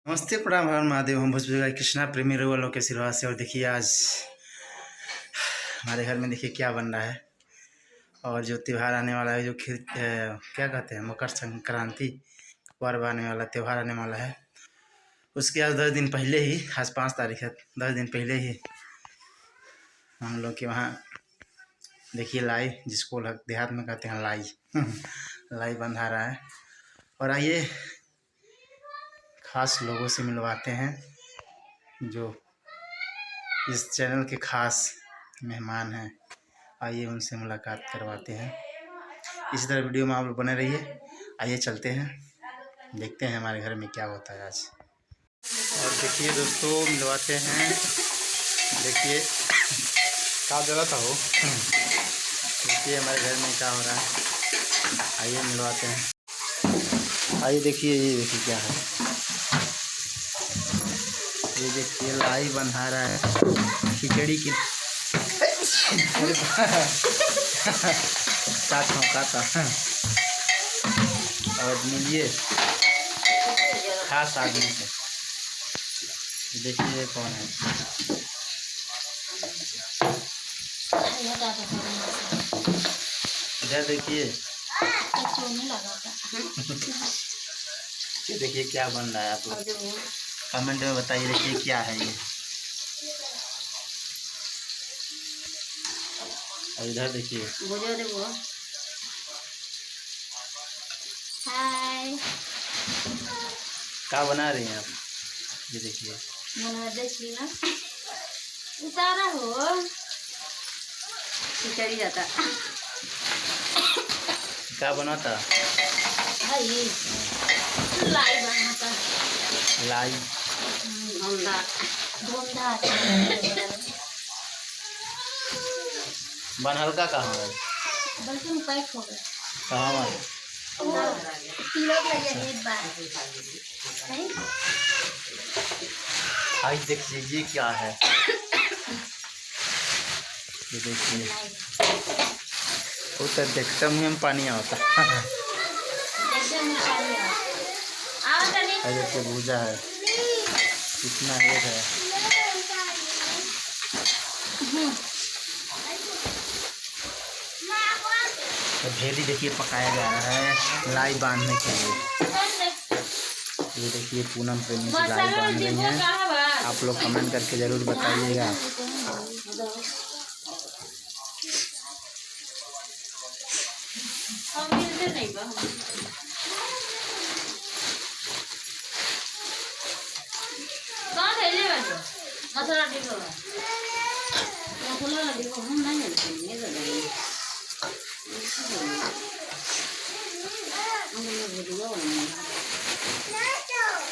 नमस्ते, प्रणाम, हर महादेव। हम भोजपुरी कृष्णा प्रेमी वालों के आशीर्वाद से। और देखिए आज हमारे घर में देखिए क्या बन रहा है। और जो त्यौहार आने वाला है, जो क्या कहते हैं, मकर संक्रांति पर्व आने वाला, त्यौहार आने वाला है, उसके आज 10 दिन पहले ही, आज 5 तारीख है, 10 दिन पहले ही हम लोग के वहाँ देखिए लाई, जिसको देहात में कहते हैं लाई लाई बंधा रहा है। और आइए खास लोगों से मिलवाते हैं जो इस चैनल के खास मेहमान हैं। आइए उनसे मुलाकात करवाते हैं। इसी तरह वीडियो में आप लोग बने रहिए। आइए चलते हैं, देखते हैं हमारे घर में क्या होता है आज। और देखिए दोस्तों, मिलवाते हैं। देखिए क्या जरूरत हो देखिए हमारे घर में क्या हो रहा है। आइए मिलवाते हैं। आइए देखिए, ये देखिए क्या है। ये देखिए लाई बंधा रहा है खिचड़ी की काटा। और मिलिए खास आदमी से। देखिए कौन है। इधर देखिए ये देखिए क्या बन रहा है। आप लोग कमेंट में बताइए, देखिए क्या है ये। और इधर देखिए हाय, क्या बना रही हैं आप। ये देखिए देखिए उतारा हो खिचड़ी जाता क्या बनाता भाई, लाई बनाता, लाई धोंधा धोंधा बन हल्का कहाँ है, बल्कि पैक हो गया। कहाँ है। तिलक लगे एक बार नहीं। आई देखिए ये क्या है। ये देखिए वो तो देखते मुँह में पानी आता है। देखिए भूजा है, कितना हेड है। भेली देखिए पकाया जा रहा है लाई बांधने के लिए। ये देखिए पूनम प्रेमी से लाई बांध रही हैं। आप लोग कमेंट करके ज़रूर बताइएगा।